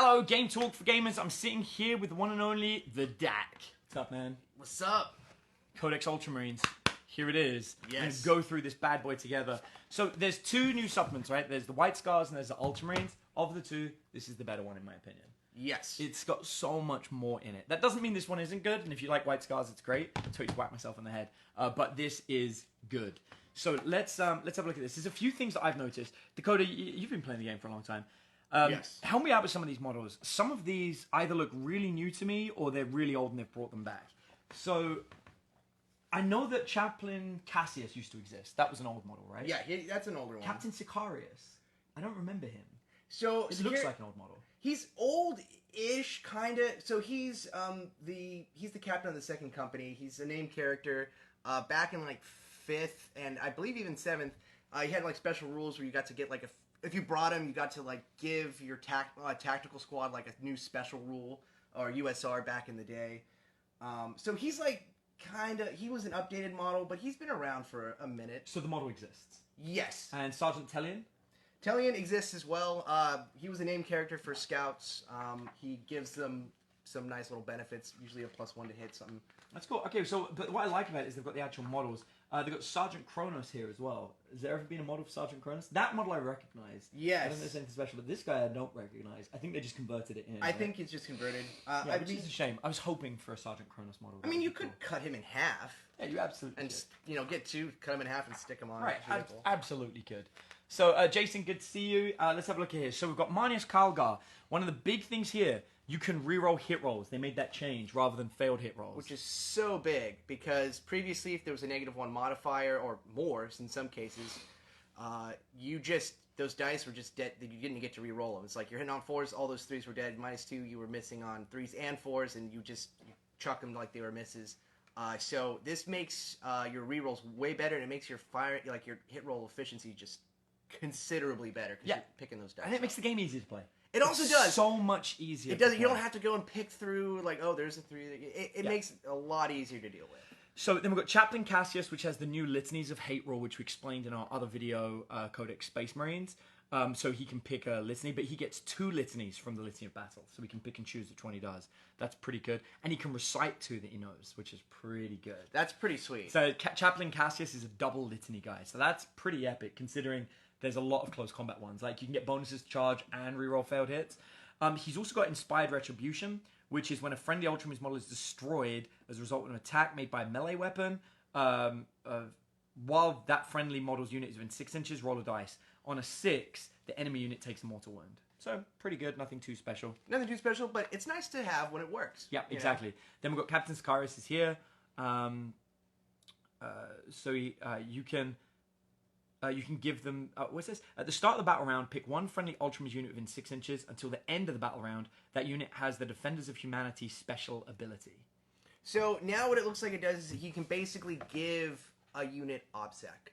Hello, Game Talk for Gamers. I'm sitting here with the one and only, the Dak. What's up, man? What's up? Codex Ultramarines. Here it is. Yes. We're going to go through this bad boy together. So, there's two new supplements, right? There's the White Scars and there's the Ultramarines. Of the two, this is the better one, in my opinion. Yes. It's got so much more in it. That doesn't mean this one isn't good, and if you like White Scars, it's great. I totally whack myself on the head. But this is good. So, let's have a look at this. There's a few things that I've noticed. Dakota, you've been playing the game for a long time. Yes. Help me out with some of these models. Some of these either look really new to me or they're really old and they've brought them back. So, I know that Chaplin Casius used to exist. That was an old model, right? Yeah, that's an older one. Captain Sicarius. I don't remember him. So It looks like an old model. He's old-ish, kind of. So he's the captain of the second company. He's a named character. Back in like 5th and I believe even 7th, he had like special rules where you got to get like if you brought him, you got to like give your tactical squad like a new special rule or USR back in the day. So he's like he was an updated model, but he's been around for a minute. So the model exists. Yes. And Sergeant Tellian? Tellian exists as well. He was a named character for scouts. He gives them some nice little benefits, usually a +1 to hit something. That's cool. Okay, so but what I like about it is they've got the actual models. They've got Sergeant Cronus here as well. Has there ever been a model for Sergeant Cronus? That model I recognize. Yes. I don't know if there's anything special, but this guy I don't recognize. I think they just converted it in. I think he's just converted. Which is a shame. I was hoping for a Sergeant Cronus model. I mean, you could cut him in half. Yeah, you absolutely and could. Get two, cut him in half, and stick him on. Right, a vehicle. absolutely could. So, Jason, good to see you. Let's have a look at here. So we've got Marnius Kalgar. One of the big things here, you can reroll hit rolls. They made that change rather than failed hit rolls. Which is so big, because previously if there was a -1 modifier, or more in some cases, those dice were just dead. You didn't get to reroll them. It's like you're hitting on 4s, all those 3s were dead. -2, you were missing on 3s and 4s, and you chuck them like they were misses. So this makes your rerolls way better, and it makes your your hit roll efficiency just considerably better because you're picking those dice. And it makes the game easier to play. It also does so much easier. It does. You don't have to go and pick through there's a 3. It makes it a lot easier to deal with. So then we've got Chaplin Casius, which has the new litanies of hate roll, which we explained in our other video, Codex Space Marines. So he can pick a litany, but he gets 2 litanies from the Litany of Battle. So he can pick and choose which one he does. That's pretty good. And he can recite 2 that he knows, which is pretty good. That's pretty sweet. So Chaplin Casius is a double litany guy. So that's pretty epic, considering there's a lot of close combat ones. Like, you can get bonuses to charge and reroll failed hits. He's also got Inspired Retribution, which is when a friendly Ultramarines model is destroyed as a result of an attack made by a melee weapon. While that friendly model's unit is within 6 inches, roll a dice. On a 6, the enemy unit takes a mortal wound. So, pretty good. Nothing too special. Nothing too special, but it's nice to have when it works. Yeah, exactly. Then we've got Captain Sicarius is here. You can give them... what's this? At the start of the battle round, pick one friendly Ultramarines unit within 6 inches. Until the end of the battle round, that unit has the Defenders of Humanity special ability. So now what it looks like it does is you can basically give a unit OBSEC.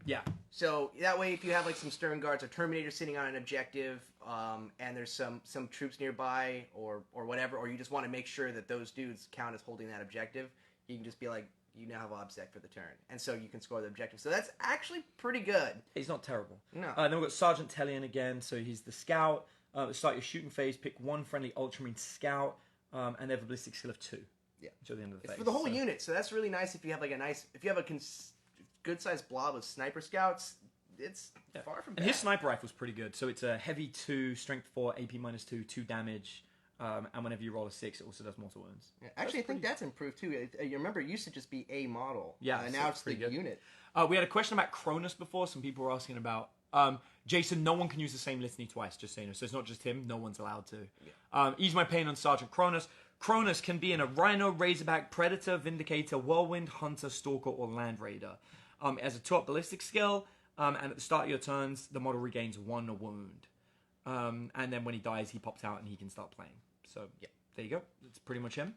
Yeah. So that way, if you have some Stern Guards or Terminators sitting on an objective, and there's some troops nearby or whatever, or you just want to make sure that those dudes count as holding that objective, you can just be like, you now have OBSEC for the turn. And so you can score the objective. So that's actually pretty good. He's not terrible. No. Then we've got Sergeant Tellian again. So he's the scout. Start your shooting phase, pick one friendly Ultramarine scout, and they have a ballistic skill of 2. Yeah. Until the end of the phase. It's for the whole unit. So that's really nice if you have if you have a good-sized blob of sniper scouts, it's far from bad. And his sniper rifle's pretty good. So it's a heavy 2, strength 4, AP -2, 2 damage. And whenever you roll a 6, it also does mortal wounds. Yeah, actually, I think that's improved too. You remember, it used to just be a model. Yeah, now it's the good unit. We had a question about Cronus before. Some people were asking about... Jason, no one can use the same litany twice, just so you know. So it's not just him. No one's allowed to. Yeah. Ease my pain on Sergeant Cronus. Cronus can be in a Rhino, Razorback, Predator, Vindicator, Whirlwind, Hunter, Stalker, or Land Raider. It has a 2-up ballistic skill, and at the start of your turns, the model regains 1 wound. And then when he dies, he pops out and he can start playing. So, yeah, there you go. That's pretty much him.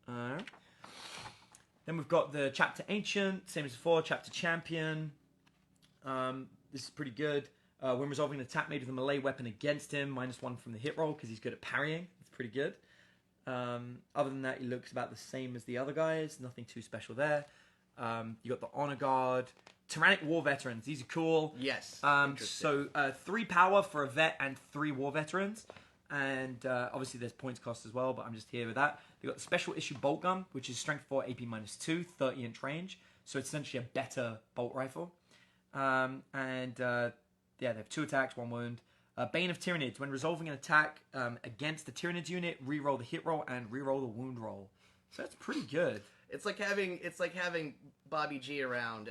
Then we've got the Chapter Ancient, same as before, Chapter Champion. This is pretty good. When resolving an attack made with a melee weapon against him, -1 from the hit roll because he's good at parrying. It's pretty good. Other than that, he looks about the same as the other guys. Nothing too special there. You got the Honor Guard. Tyrannic War Veterans. These are cool. Yes. So 3 power for a vet and 3 War Veterans. And obviously there's points cost as well, but I'm just here with that. They've got the special issue bolt gun, which is strength 4, AP -2, 30-inch range. So it's essentially a better bolt rifle. They have 2 attacks, 1 wound. Bane of Tyranids. When resolving an attack against the Tyranids unit, reroll the hit roll and reroll the wound roll. So that's pretty good. It's like having Bobby G around,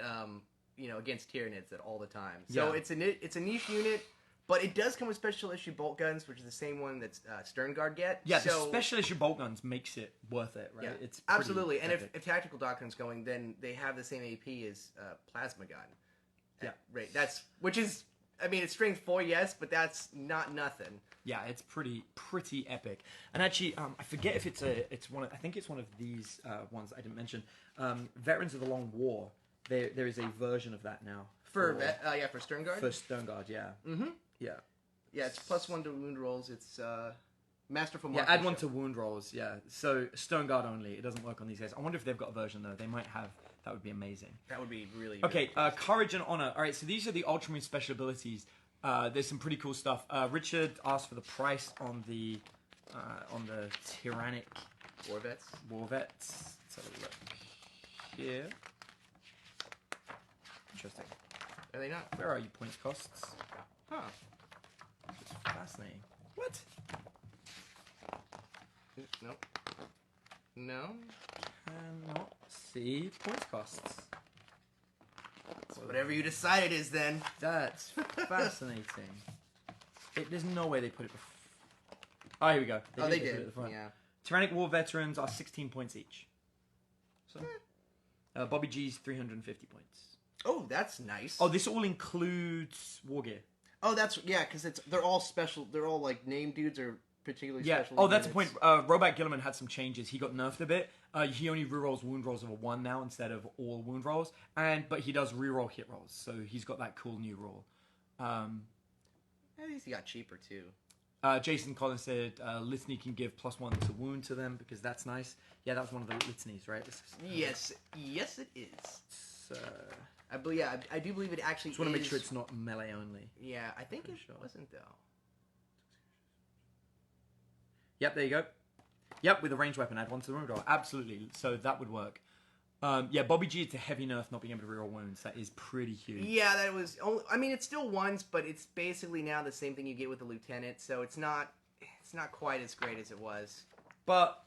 against Tyranids at all the time. So it's a niche unit, but it does come with special issue bolt guns, which is the same one that Sternguard get. Yeah, the special issue bolt guns makes it worth it, right? Yeah, it's absolutely. And if Tactical Doctrine's going, then they have the same AP as Plasma Gun. Yeah, right. Which is, it's strength 4, yes, but that's not nothing. Yeah, it's pretty epic. And actually, I forget if it's one. I think it's one of these ones I didn't mention. Veterans of the Long War. There is a version of that now for Sternguard. For Sternguard, yeah. Mm-hmm. Yeah. Yeah, it's +1 to wound rolls. It's masterful. Yeah, add 1 to wound rolls. Yeah. So Sternguard only. It doesn't work on these guys. I wonder if they've got a version though. They might have. That would be amazing. That would be really okay. Courage and Honor. All right. So these are the Ultramarine special abilities. There's some pretty cool stuff. Richard asked for the price on the tyrannic war vets. Let's have a look here. Interesting. Are they not? Where are you points costs? Huh. It's fascinating. What? Nope. No. Cannot see points costs. Whatever you decide it is, then. That's fascinating. There's no way they put it before. Oh, here we go. They did. Put it at the front. Yeah. Tyrannic War veterans are 16 points each. So, Bobby G's 350 points. Oh, that's nice. Oh, this all includes war gear. Oh, because they're all special. They're all like name dudes or particularly special. Oh, that's the point. Robat Gilliman had some changes. He got nerfed a bit. He only rerolls wound rolls of a 1 now instead of all wound rolls. But he does reroll hit rolls, so he's got that cool new rule. At least he got cheaper too. Jason Collins said Litany can give +1 to wound to them because that's nice. Yeah, that was one of the litanies, right? Yes, it is. So, I do believe it actually. Just want to make sure it's not melee only. Yeah, I think it wasn't though. Yep, there you go. Yep, with a ranged weapon, add 1 to the wound roll. Absolutely. So that would work. Bobby G, it's a heavy nerf not being able to reroll wounds. That is pretty huge. Yeah, that was. It's still ones, but it's basically now the same thing you get with the lieutenant. So it's not quite as great as it was. But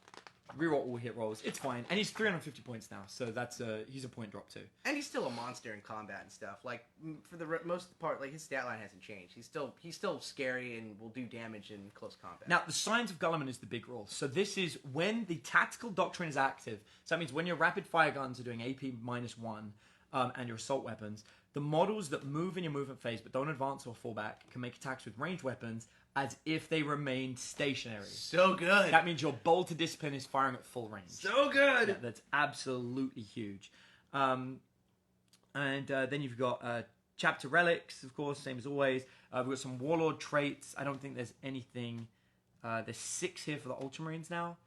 reroll all hit rolls. It's fine, and he's 350 points now, so that's he's a point drop too. And he's still a monster in combat and stuff. Like for the most part, like his stat line hasn't changed. He's still scary and will do damage in close combat. Now the Signs of Gulliman is the big rule. So this is when the tactical doctrine is active. So that means when your rapid fire guns are doing AP -1 and your assault weapons, the models that move in your movement phase but don't advance or fall back can make attacks with ranged weapons as if they remained stationary. So good. That means your Bolt of Discipline is firing at full range. So good. Yeah, that's absolutely huge. Then you've got Chapter Relics, of course, same as always. We've got some Warlord traits. I don't think there's anything. There's 6 here for the Ultramarines now.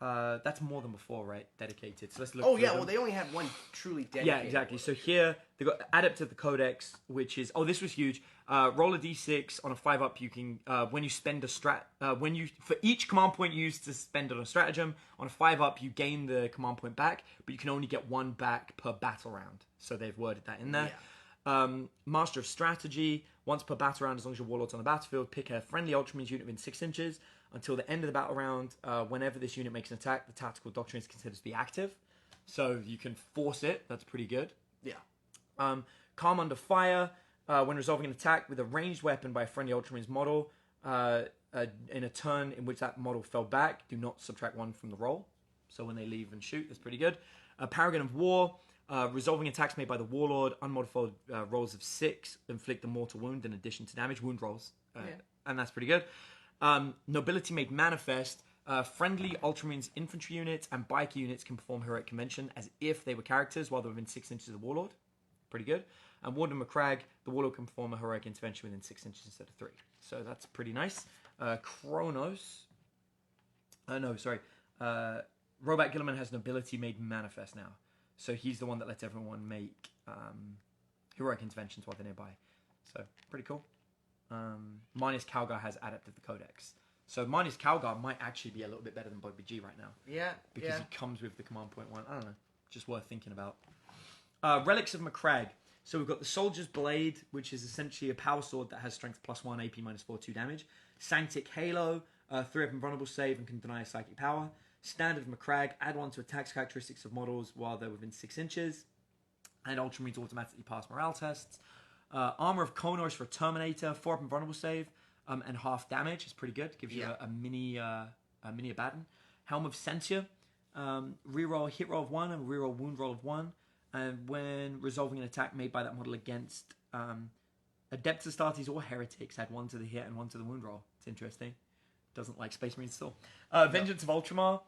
That's more than before, right? Dedicated. So let's look. Well, they only have one truly dedicated. Yeah, exactly. So here they've got Adept of the Codex, which is this was huge. Roll a d6 on a 5-up. You can when you spend a for each command point used to spend on a stratagem on a 5-up, you gain the command point back, but you can only get 1 back per battle round. So they've worded that in there. Yeah. Master of Strategy. Once per battle round, as long as your warlord's on the battlefield, pick a friendly Ultramarines unit within 6 inches. Until the end of the battle round, whenever this unit makes an attack, the tactical doctrine is considered to be active. So you can force it. That's pretty good. Yeah. Calm Under Fire. When resolving an attack with a ranged weapon by a friendly Ultramarines model, in a turn in which that model fell back, do not subtract 1 from the roll. So when they leave and shoot, that's pretty good. Paragon of War. Resolving attacks made by the Warlord, unmodified rolls of 6 inflict a mortal wound in addition to damage. Wound rolls. And that's pretty good. Nobility Made Manifest. Friendly Ultramarines infantry units and biker units can perform heroic convention as if they were characters while they're within 6 inches of the Warlord. Pretty good. And Warden of Macragge, the Warlord can perform a heroic intervention within 6 inches instead of 3. So that's pretty nice. Cronus. Robat Gilliman has Nobility Made Manifest now. So he's the one that lets everyone make heroic interventions while they're nearby. So pretty cool. Minus Calgar has Adept of the Codex. So Marnie's Calgar might actually be a little bit better than Bobby G right now. Yeah, because he comes with the command point 1. I don't know. Just worth thinking about. Relics of Macragge. So we've got the Soldier's Blade, which is essentially a power sword that has strength +1, AP -4, 2 damage. Sanctic Halo, 3 up invulnerable save and can deny a psychic power. Standard of Macragge, add 1 to attacks characteristics of models while they're within 6 inches. And Ultramarines automatically pass morale tests. Armor of Cronus for Terminator, 4 up invulnerable save and half damage. It's pretty good. Gives you a mini Abaddon. Helm of Sentia, reroll hit roll of 1 and reroll wound roll of 1. And when resolving an attack made by that model against Adepts Astartes or Heretics, add 1 to the hit and 1 to the wound roll. It's interesting. Doesn't like Space Marines still. Vengeance of Ultramar.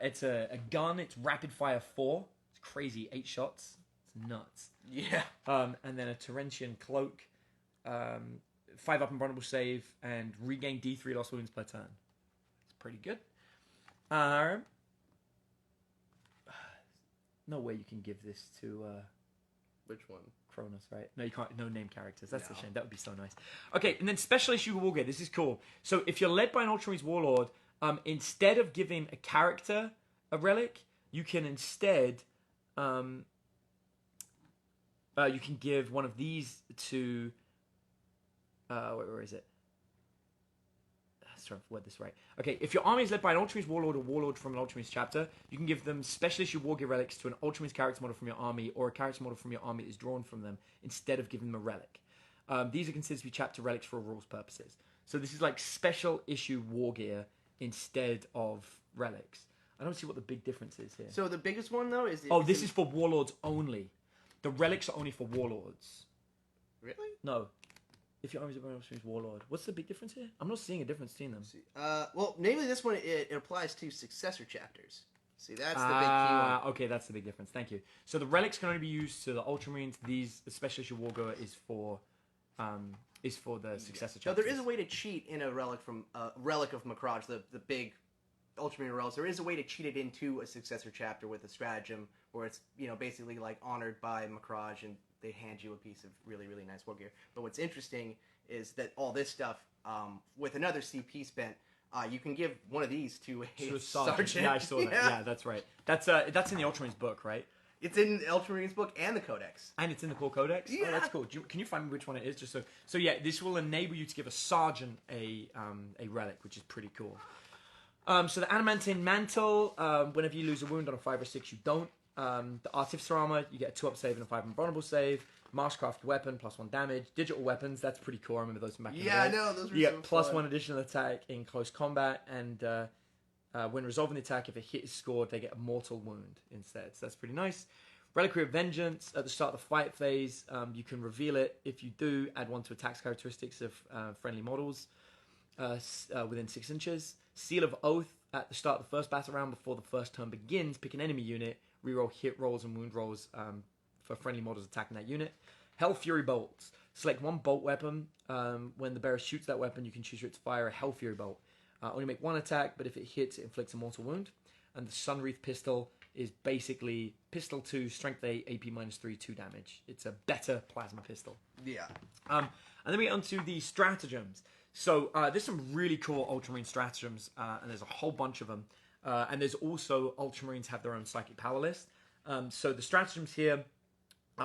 It's a gun. It's rapid fire 4. It's crazy. 8 shots. It's nuts. Yeah. And then a Torrentian Cloak. 5 up invulnerable save and regain D3 lost wounds per turn. It's pretty good. No way you can give this to which one? Cronus, right? No, you can't. No name characters. That's a shame. That would be so nice. Okay, and then special issue war gear. This is cool. So if you're led by an Ultramarines Warlord, instead of giving a character a relic, you can instead you can give one of these to where is it? Let's try to word this right. Okay, if your army is led by an Ultramarines Warlord or Warlord from an Ultramarines chapter, you can give them special issue war gear relics to an Ultramarines character model from your army or a character model from your army that is drawn from them instead of giving them a relic. These are considered to be chapter relics for rules purposes. So this is like special issue war gear instead of relics. I don't see what the big difference is here. So the biggest one though is... This is for Warlords only. The relics are only for Warlords. Really? No. If your army's a Ultramarines Warlord. What's the big difference here? I'm not seeing a difference between them. Well, namely this one, it applies to successor chapters. See, that's the big key one. Okay, that's the big difference. Thank you. So the relics can only be used to the Ultramarines. These, the special issue Wargoer is for the successor chapters. Now, there is a way to cheat in a relic from Relic of Macragge, the big Ultramarine relics. There is a way to cheat it into a successor chapter with a stratagem where it's basically like honored by Macragge and they hand you a piece of really, really nice war gear. But what's interesting is that all this stuff, with another CP spent, you can give one of these to a sergeant. Yeah, I saw that. Yeah, that's right. That's in the Ultramarines book, right? It's in the Ultramarines book and the Codex. And it's in the core Codex? Yeah. Oh, that's cool. Can you find me which one it is? Just so yeah, this will enable you to give a sergeant a relic, which is pretty cool. So the Adamantine Mantle, whenever you lose a wound on a 5 or 6, you don't. The Artificer Armor, you get a 2-up save and a 5 invulnerable save. Mastercraft Weapon, +1 damage. Digital Weapons, that's pretty cool. I remember those from back in the day. Yeah, I know. Those were You so get fun. +1 additional attack in close combat, and when resolving the attack, if a hit is scored, they get a mortal wound instead. So that's pretty nice. Reliquary of Vengeance, at the start of the fight phase, you can reveal it. If you do, add 1 to attacks characteristics of friendly models within 6 inches. Seal of Oath, at the start of the first battle round before the first turn begins, pick an enemy unit, reroll hit rolls and wound rolls for friendly models attacking that unit. Hell Fury Bolts. Select 1 bolt weapon. When the bearer shoots that weapon, you can choose it to fire a Hell Fury Bolt. Only make 1 attack, but if it hits, it inflicts a mortal wound. And the Sunwreath Pistol is basically Pistol 2, Strength 8, AP -3, 2 damage. It's a better plasma pistol. Yeah. And then we get onto the stratagems. So there's some really cool Ultramarine stratagems, and there's a whole bunch of them. And there's also Ultramarines have their own psychic power list. So the stratagems here,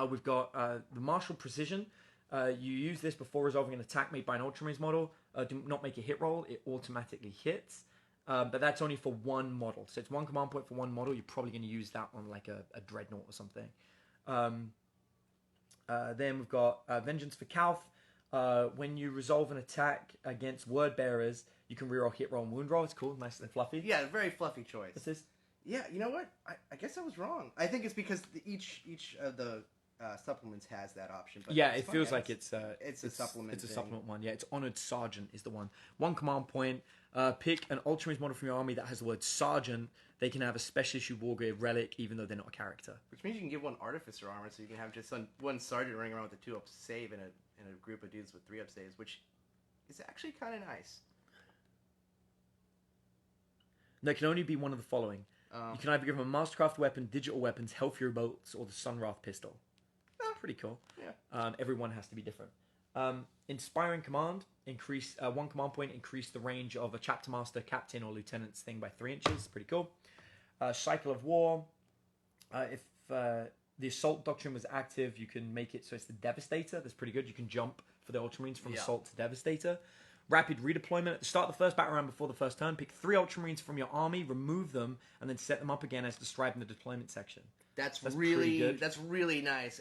we've got the Martial Precision. You use this before resolving an attack made by an Ultramarines model. Do not make a hit roll. It automatically hits. But that's only for 1 model. So it's 1 command point for 1 model. You're probably going to use that on like a Dreadnought or something. Then we've got Vengeance for Calth. When you resolve an attack against word bearers, you can reroll hit roll and wound roll. It's cool, nice and fluffy. Yeah, very fluffy choice. What's this? Yeah, you know what? I guess I was wrong. I think it's because each of the supplements has that option. But yeah, it feels like it's a supplement. It's a supplement one. Yeah, it's Honored Sergeant is the one. 1 command point. Pick an Ultramarines model from your army that has the word Sergeant. They can have a special issue Wargear relic, even though they're not a character. Which means you can give 1 Artificer Armor, so you can have just 1 Sergeant running around with a 2-up save in a group of dudes with 3-up saves, which is actually kind of nice. There can only be one of the following. You can either give them a Mastercraft Weapon, Digital Weapons, Hell Fury Bolts, or the Sunwrath Pistol. Pretty cool. Yeah. Everyone has to be different. Inspiring Command. increase 1 command point, increase the range of a chapter master, captain, or lieutenant's thing by 3 inches. Pretty cool. Cycle of War. If the Assault Doctrine was active, you can make it so it's the Devastator. That's pretty good. You can jump for the Ultramarines from Assault to Devastator. Rapid Redeployment. At the start of the first battle round before the first turn, pick 3 Ultramarines from your army, remove them, and then set them up again as described in the deployment section. That's really good. That's really nice.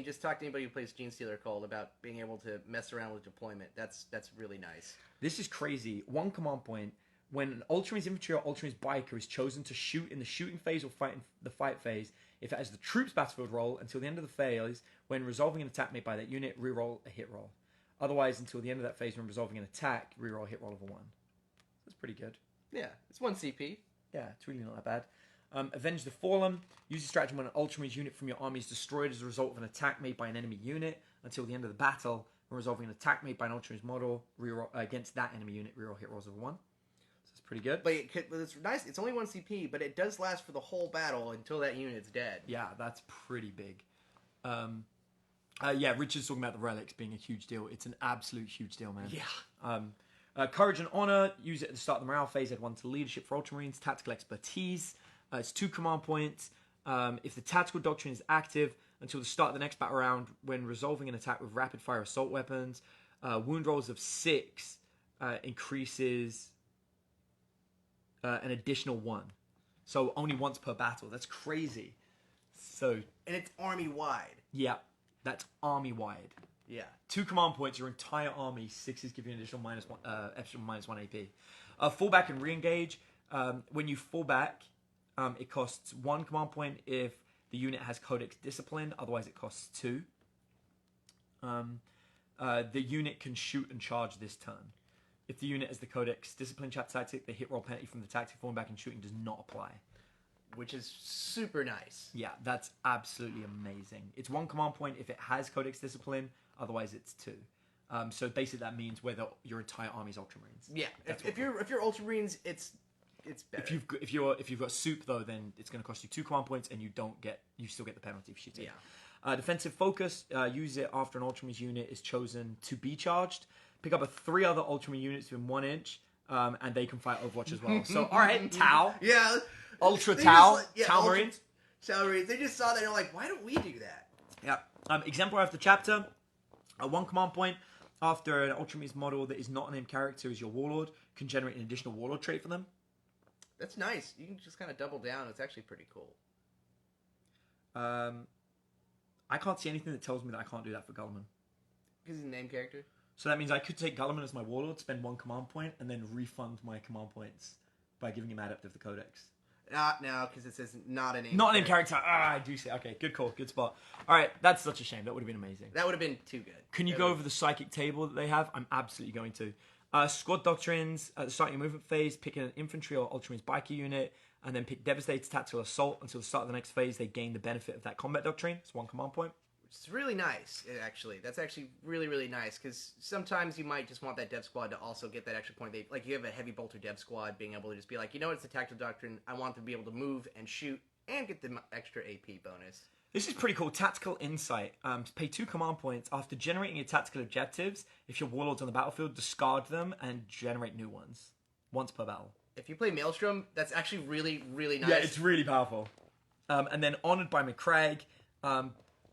Just talk to anybody who plays Genestealer Cold about being able to mess around with deployment. That's really nice. This is crazy. 1 command point. When an Ultramarines infantry or Ultramarines biker is chosen to shoot in the shooting phase or fight in the fight phase, if it has the troops battlefield roll until the end of the phase, when resolving an attack made by that unit, reroll a hit roll. Otherwise, until the end of that phase, when resolving an attack, reroll a hit roll of a 1. That's pretty good. Yeah, it's 1 CP. Yeah, it's really not that bad. Avenge the Fallen. Use the stratagem when an Ultramarines unit from your army is destroyed as a result of an attack made by an enemy unit until the end of the battle. When resolving an attack made by an Ultramarines model reroll, against that enemy unit, reroll hit rolls of a 1. So it's pretty good. But it's nice. It's only 1 CP, but it does last for the whole battle until that unit's dead. Yeah, that's pretty big. Richard's talking about the relics being a huge deal. It's an absolute huge deal, man. Yeah. Courage and Honor. Use it at the start of the morale phase. Add 1 to leadership for Ultramarines. Tactical Expertise. It's 2 command points. If the Tactical Doctrine is active until the start of the next battle round, when resolving an attack with rapid fire assault weapons, wound rolls of 6 increases an additional 1. So only once per battle. That's crazy. So and it's army wide. Yeah, that's army wide. Yeah. 2 command points, your entire army. 6s give you an additional extra -1 AP. Fallback and re-engage. When you fall back, it costs 1 command point if the unit has Codex Discipline. Otherwise, it costs 2. The unit can shoot and charge this turn. If the unit has the Codex Discipline chapter tactic, the hit roll penalty from the tactic falling back and shooting does not apply. Which is super nice. Yeah, that's absolutely amazing. It's 1 command point if it has Codex Discipline. Otherwise, it's 2. So basically, that means whether your entire army's Ultramarines. Yeah, if you're Ultramarines, it's better. If you've got soup though, then it's going to cost you 2 command points, and you still get the penalty for shooting. Yeah. Defensive focus. Use it after an Ultramarines unit is chosen to be charged. Pick up 3 other Ultramarine units within 1 inch, and they can fight Overwatch as well. So all right, Tau. Yeah. Ultra Tau. Tau Marines. Tau Marines. They just saw that and they're like, why don't we do that? Yeah. Exemplar after chapter. 1 command point after an Ultramarines model that is not a named character is your Warlord, can generate an additional Warlord trait for them. That's nice. You can just kind of double down. It's actually pretty cool. I can't see anything that tells me that I can't do that for Gulliman. Because he's a named character? So that means I could take Gulliman as my Warlord, spend 1 command point, and then refund my command points by giving him Adept of the Codex. No, because it says not a name. Not a name character. I do see. Okay, good call, good spot. All right, that's such a shame. That would have been amazing. That would have been too good. Can you go over the psychic table that they have? I'm absolutely going to. Squad doctrines. At the start of your movement phase, pick an infantry or Ultramarines biker unit, and then pick Devastator Tactical Assault until the start of the next phase. They gain the benefit of that combat doctrine. It's 1 command point. It's really nice, actually. That's actually really, really nice, because sometimes you might just want that dev squad to also get that extra point. Like, you have a heavy bolter dev squad being able to just be like, you know what, it's a tactical doctrine. I want them to be able to move and shoot and get the extra AP bonus. This is pretty cool. Tactical Insight. Pay 2 command points. After generating your tactical objectives, if your Warlord's on the battlefield, discard them and generate new ones. Once per battle. If you play Maelstrom, that's actually really, really nice. Yeah, it's really powerful. And then Honored by Macragge.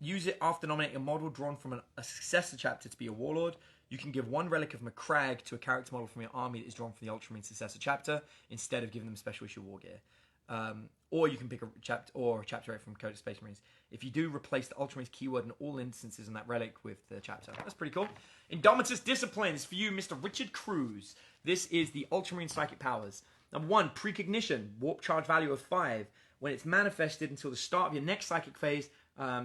Use it after nominating a model drawn from a successor chapter to be a Warlord. You can give 1 Relic of Macragge to a character model from your army that is drawn from the Ultramarine successor chapter, instead of giving them special issue war gear. Or you can pick a chapter 8 from Code of Space Marines. If you do, replace the Ultramarines keyword in all instances in that relic with the chapter. That's pretty cool. Indomitus Disciplines for you, Mr. Richard Cruz. This is the Ultramarine Psychic Powers. Number 1, Precognition. Warp charge value of 5. When it's manifested until the start of your next psychic phase,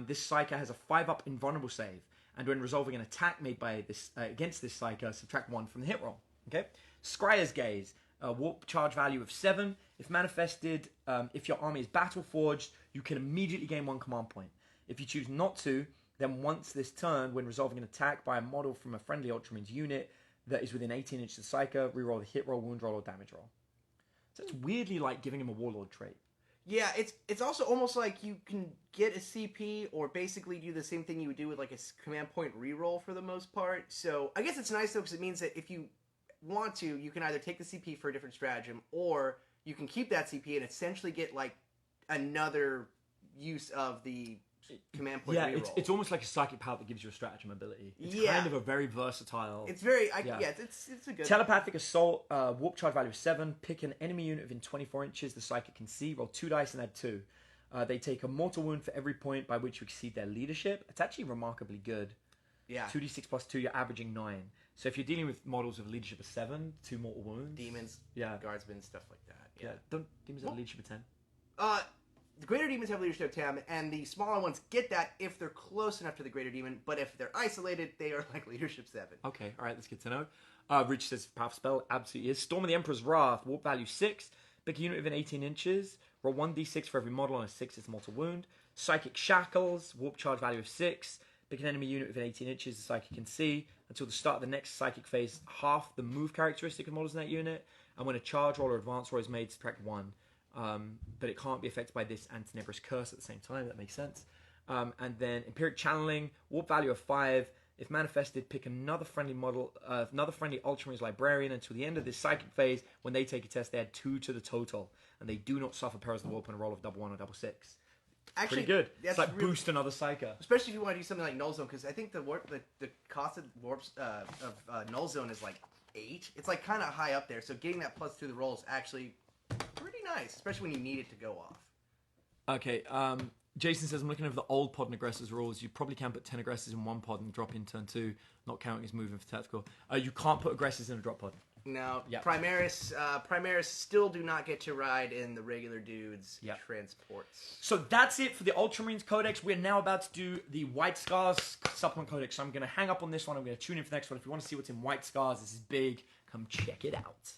this Psyker has a 5-up invulnerable save. And when resolving an attack made by this against this Psyker, subtract 1 from the hit roll. Okay? Scryer's Gaze. Warp charge value of 7. If manifested, if your army is battle forged, you can immediately gain 1 command point. If you choose not to, then once this turn, when resolving an attack by a model from a friendly Ultramarines unit that is within 18 inches of Psyker, reroll the hit roll, wound roll, or damage roll. So it's weirdly like giving him a Warlord trait. Yeah, it's also almost like you can get a CP or basically do the same thing you would do with like a command point reroll for the most part. So I guess it's nice though because it means that if you want to, you can either take the CP for a different stratagem or you can keep that CP and essentially get like another use of the command point reroll. Yeah, it's almost like a psychic power that gives you a stratagem ability. It's kind of a very versatile. It's very it's a good Telepathic Assault, warp charge value of 7. Pick an enemy unit within 24 inches the psychic can see. Roll 2 dice and add 2. They take a mortal wound for every point by which you exceed their leadership. It's actually remarkably good. Yeah. 2d6 plus 2, you're averaging 9. So if you're dealing with models with leadership of 7, 2 mortal wounds. Demons, guardsmen, stuff like that. Yeah. Don't demons have leadership of 10? The greater demons have leadership of 10, and the smaller ones get that if they're close enough to the greater demon, but if they're isolated, they are like leadership 7. Okay, alright, that's good to know. Rich says powerful spell, absolutely is. Storm of the Emperor's Wrath, warp value 6. Pick a unit within 18 inches. Roll 1d6 for every model on a 6, it's a mortal wound. Psychic Shackles, warp charge value of 6. Pick an enemy unit within 18 inches the psychic can see. Until the start of the next psychic phase, half the move characteristic of models in that unit. And when a charge roll or advance roll is made, subtract 1. But it can't be affected by this Antinebrous Curse at the same time. That makes sense. And then Empiric Channeling, warp value of 5. If manifested, pick another friendly model, another friendly Ultramarine Librarian until the end of this psychic phase. When they take a test, they add 2 to the total, and they do not suffer Perils of the Warp on a roll of double 1 or double 6. Actually, pretty good. That's It's like really, boost another Psyker. especially if you want to do something like Null Zone, because I think the cost of warps of Null Zone is like 8. It's like kind of high up there. So getting that plus 2 to the roll is actually pretty nice, especially when you need it to go off. Okay, Jason says, I'm looking over the old pod and aggressors rules. You probably can put 10 aggressors in one pod and drop in turn 2, not counting his movement for tactical. You can't put aggressors in a drop pod. No, Primaris still do not get to ride in the regular dudes' transports. So that's it for the Ultramarines Codex. We're now about to do the White Scars Supplement Codex. So I'm going to hang up on this one. I'm going to tune in for the next one. If you want to see what's in White Scars, this is big. Come check it out.